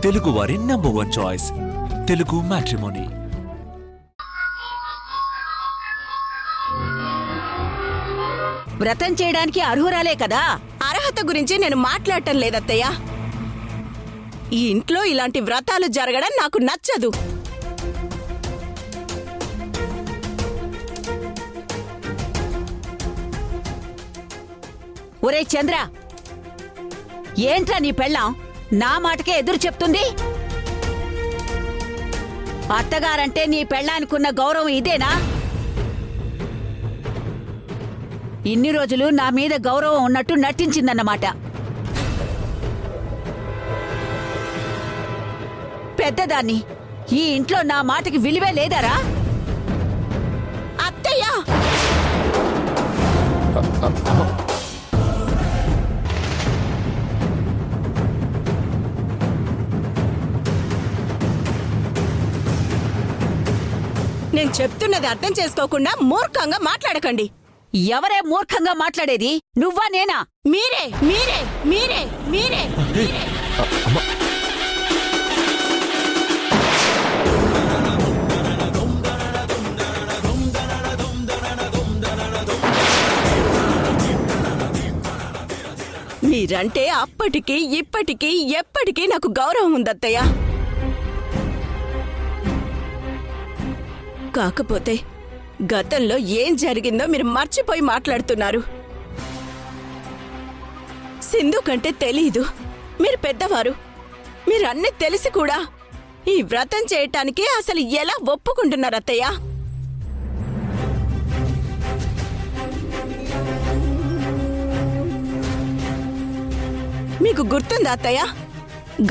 తెలుగువారి number 1 choice Telugu matrimony. వ్రతం చేయడానికి అర్హురాలే కదా. అర్హత గురించి నేను మాట్లాడటం లేదత్తయ్య. ఈ ఇంట్లో ఇలాంటి వ్రతాలు జరగడం నాకు నచ్చదు. ఒరే చంద్ర, ఏంట్రా నీ పెళ్ళాం నా మాటకే ఎదురు చెప్తుంది? అత్తగారంటే నీ పెళ్ళానికున్న గౌరవం ఇదేనా? ఇన్ని రోజులు నా మీద గౌరవం ఉన్నట్టు నటించిందన్నమాట. పెద్దదాన్ని, ఈ ఇంట్లో నా మాటకి విలువే లేదారా? అత్తయ్య, నేను చెప్తున్నది అర్థం చేసుకోకుండా మూర్ఖంగా మాట్లాడకండి. ఎవరే మూర్ఖంగా మాట్లాడేది? నువ్వా నేనా? మీరే మీరే మీరే మీరే మీరంటే అప్పటికి ఇప్పటికీ ఎప్పటికీ నాకు గౌరవం ఉందత్తయ్య. కాకపోతే గతంలో ఏం జరిగిందో మీరు మర్చిపోయి మాట్లాడుతున్నారు. సింధు కంటే తెలీదు, మీరు పెద్దవారు. మీరన్నీ తెలిసి కూడా ఈ వ్రతం చేయటానికి అసలు ఎలా ఒప్పుకుంటున్నారు అత్తయ్య? మీకు గుర్తుందా అత్తయ్య?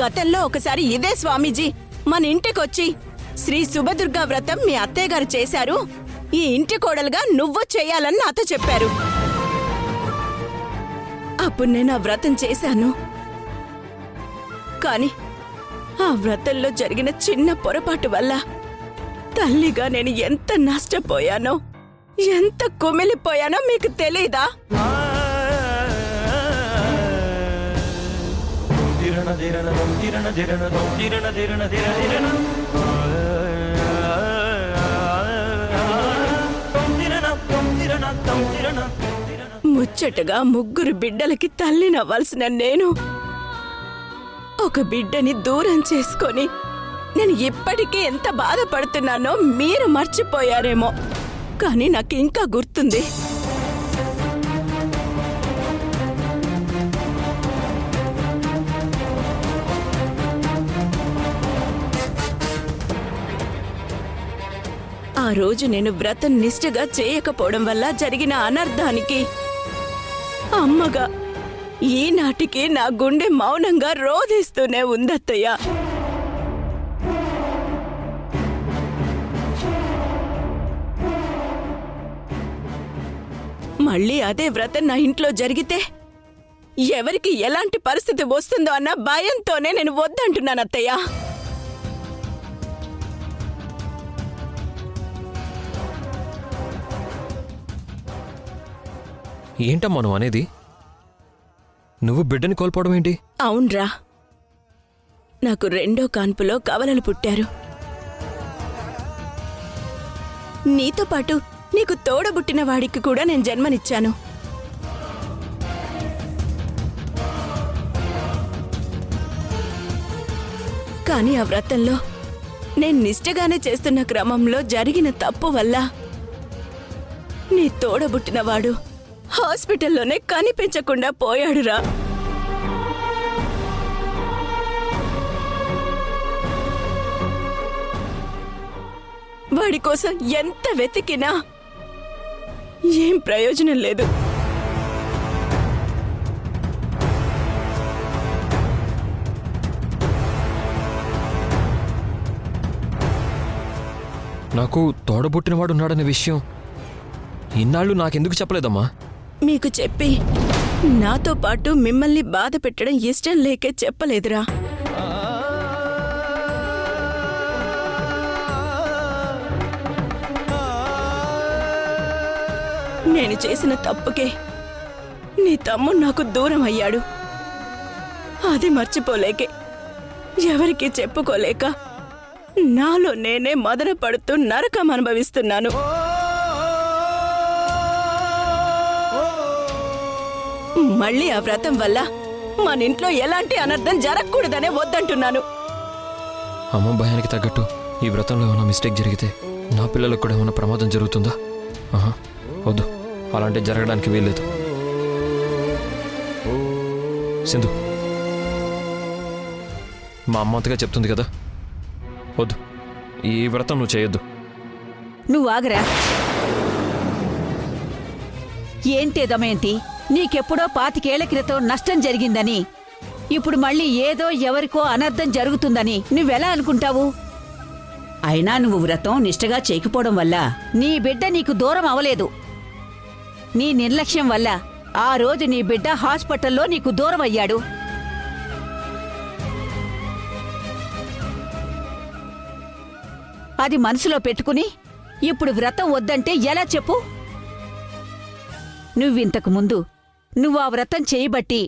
గతంలో ఒకసారి ఇదే స్వామీజీ మన ఇంటికొచ్చి శ్రీ శుభదుర్గా వ్రతం మీ అత్తయ్య గారు చేశారు, ఈ ఇంటి కోడలుగా నువ్వు చేయాలని నాతో చెప్పారు. అప్పుడు నేను ఆ వ్రతం చేశాను. కాని ఆ వ్రతంలో జరిగిన చిన్న పొరపాటు వల్ల తల్లిగా నేను ఎంత నష్టపోయానో, ఎంత కుమిలిపోయానో మీకు తెలీదా? ముచ్చటగా 3 బిడ్డలకి తల్లినవ్వాల్సిన నేను ఒక బిడ్డని దూరం చేసుకొని నేను ఇప్పటికీ ఎంత బాధపడుతున్నానో మీరు మర్చిపోయారేమో. కానీ నాకు ఇంకా గుర్తుంది. ఆ రోజు నేను వ్రతం నిష్ఠగా చేయకపోవడం వల్ల జరిగిన అనర్థానికి అమ్మగా ఈనాటికి నా గుండె మౌనంగా రోధిస్తూనే ఉందత్తయ్య. మళ్ళీ అదే వ్రతం నా ఇంట్లో జరిగితే ఎవరికి ఎలాంటి పరిస్థితి వస్తుందో అన్న భయంతోనే నేను వద్దంటున్నాను అత్తయ్య. ఏంటమ్మా నువ్వు అనేది? నువ్వు బిడ్డని కోల్పోవడం ఏంటి? అవునరా, నాకు 2వ కాన్పులో కవలలు పుట్టారు. నీతో పాటు నీకు తోడబుట్టిన వాడికి కూడా నేను జన్మనిచ్చాను. కానీ ఆ వ్రతంలో నేను నిష్ఠగానే చేస్తున్న క్రమంలో జరిగిన తప్పు వల్ల నీ తోడబుట్టినవాడు హాస్పిటల్లోనే కనిపించకుండా పోయాడురా. వాడి కోసం ఎంత వెతికినా ఏం ప్రయోజనం లేదు. నాకు తోడబుట్టినవాడున్నాడనే విషయం ఇన్నాళ్ళు నాకెందుకు చెప్పలేదమ్మా? మీకు చెప్పి నాతో పాటు మిమ్మల్ని బాధ పెట్టడం ఇష్టం లేకే చెప్పలేదురా. నేను చేసిన తప్పుకే నీ తమ్ముడు నాకు దూరం అయ్యాడు. అది మర్చిపోలేకే ఎవరికి చెప్పుకోలేక నాలో నేనే మదన పడుతూ నరకం అనుభవిస్తున్నాను. మళ్ళీ ఆ వ్రతం వల్ల మన ఇంట్లో ఎలాంటి అనర్థం జరగకూడదనే వద్దంటున్నాను. అమ్మ భయానికి తగ్గట్టు ఈ వ్రతంలో ఏమైనా మిస్టేక్ జరిగితే నా పిల్లలకు కూడా ఏమైనా ప్రమాదం జరుగుతుందా? ఆహా, వద్దు, అలాంటివి జరగడానికి వీల్లేదు. సింధు, మా అమ్మ అంతగా చెప్తుంది కదా, వద్దు, ఈ వ్రతం నువ్వు చేయొద్దు. నువ్వు ఆగరా. ఏంటే దమయంతి, నీకెప్పుడో 25 ఏళ్ల క్రితం నష్టం జరిగిందని, ఇప్పుడు మళ్ళీ ఏదో ఎవరికో అనర్థం జరుగుతుందని నువ్వెలా అనుకుంటావు? అయినా నువ్వు వ్రతం నిష్టగా చేయకపోవడం వల్ల నీ బిడ్డ నీకు దూరం అవలేదు. నీ నిర్లక్ష్యం వల్ల ఆ రోజు నీ బిడ్డ హాస్పిటల్లో నీకు దూరం అయ్యాడు. అది మనసులో పెట్టుకుని ఇప్పుడు వ్రతం వద్దంటే ఎలా చెప్పు? నువ్వింతకు ముందు నువ్వు ఆ వ్రతం చేయబట్టి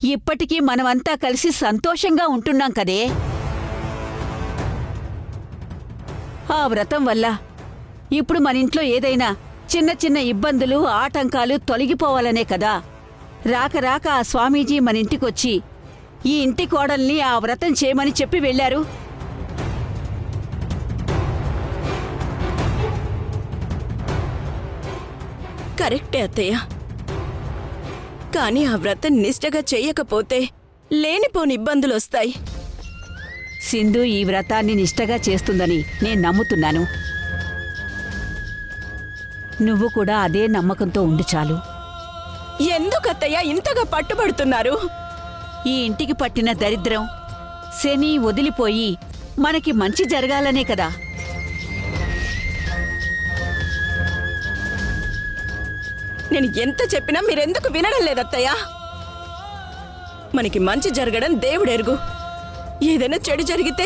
ఇప్పటికీ మనమంతా కలిసి సంతోషంగా ఉంటున్నాం కదే. ఆ వ్రతం వల్ల ఇప్పుడు మన ఇంట్లో ఏదైనా చిన్న చిన్న ఇబ్బందులు ఆటంకాలు తొలగిపోవాలనే కదా రాక రాక ఆ స్వామీజీ మన ఇంటికొచ్చి ఈ ఇంటి కోడల్ని ఆ వ్రతం చేయమని చెప్పి వెళ్ళారు. కరెక్టే అత్తయ్య, కానీ ఆ వ్రతం నిష్టగా చెయ్యకపోతే లేనిపోని ఇబ్బందులొస్తాయి. సింధు ఈ వ్రతాన్ని నిష్టగా చేస్తుందని నేను నమ్ముతున్నాను. నువ్వు కూడా అదే నమ్మకంతో ఉండు చాలు. ఎందుకత్తయ్య ఇంతగా పట్టుబడుతున్నారు? ఈ ఇంటికి పట్టిన దరిద్రం శని వదిలిపోయి మనకి మంచి జరగాలనే కదా. నేను ఎంత చెప్పినా మీరెందుకు వినడం లేదత్తయ్య? మనకి మంచి జరగడం దేవుడెరుగు. ఏదైనా చెడు జరిగితే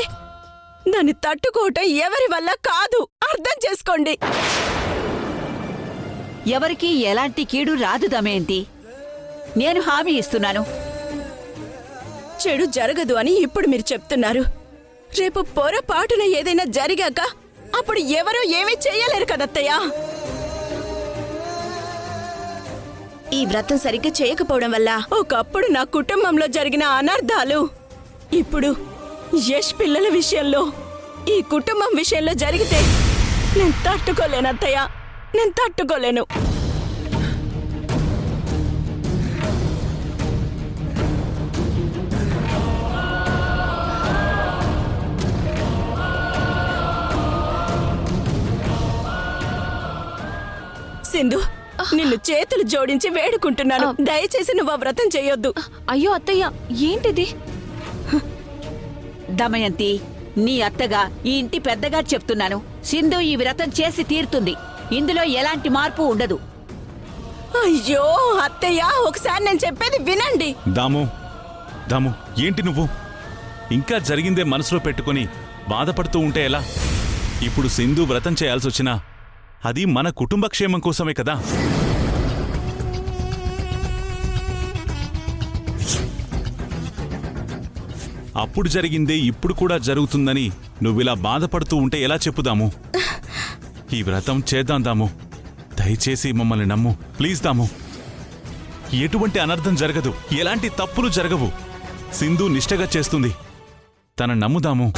దాన్ని తట్టుకోవటం ఎవరి వల్ల కాదు, అర్థం చేసుకోండి. ఎవరికీ ఎలాంటి కీడు రాదు దమయంతి, నేను హామీ ఇస్తున్నాను. చెడు జరగదు అని ఇప్పుడు మీరు చెప్తున్నారు. రేపు పొరపాటున ఏదైనా జరిగాక అప్పుడు ఎవరూ ఏమీ చెయ్యలేరు కదత్తయ్య. ఈ వ్రతం సరిగ్గా చేయకపోవడం వల్ల ఒకప్పుడు నా కుటుంబంలో జరిగిన అనర్థాలు ఇప్పుడు యష్ పిల్లల విషయంలో, ఈ కుటుంబం విషయంలో జరిగితే నేను తట్టుకోలేను అత్తయ్య, నేను తట్టుకోలేను. సింధు, నిన్ను చేతులు జోడించి వేడుకుంటున్నాను, దయచేసి నువ్వు ఆ వ్రతం చేయొద్దు. అయ్యో అత్తయ్య, ఏంటిది? దమయంతి, నీ అత్తగా ఈ ఇంటి పెద్దగా చెప్తున్నాను. సింధు ఈ వ్రతం చేసి తీరుతుంది. ఇందులో ఎలాంటి మార్పు ఉండదు. అయ్యో అత్తయ్య, ఒకసారి నేను చెప్పేది వినండి. దాము, ఏంటి నువ్వు ఇంకా జరిగిందే మనసులో పెట్టుకుని బాధపడుతూ ఉంటే ఎలా? ఇప్పుడు సింధు వ్రతం చేయాల్సొచ్చినా అది మన కుటుంబ క్షేమం కోసమే కదా. అప్పుడు జరిగిందే ఇప్పుడు కూడా జరుగుతుందని నువ్విలా బాధపడుతూ ఉంటే ఎలా చెప్పుదాము? ఈ వ్రతం చేద్దాం దాము, దయచేసి మమ్మల్ని నమ్ము ప్లీజ్ దాము. ఎటువంటి అనర్థం జరగదు, ఎలాంటి తప్పులు జరగవు. సింధు నిష్టగా చేస్తుంది, తన నమ్ముదాము.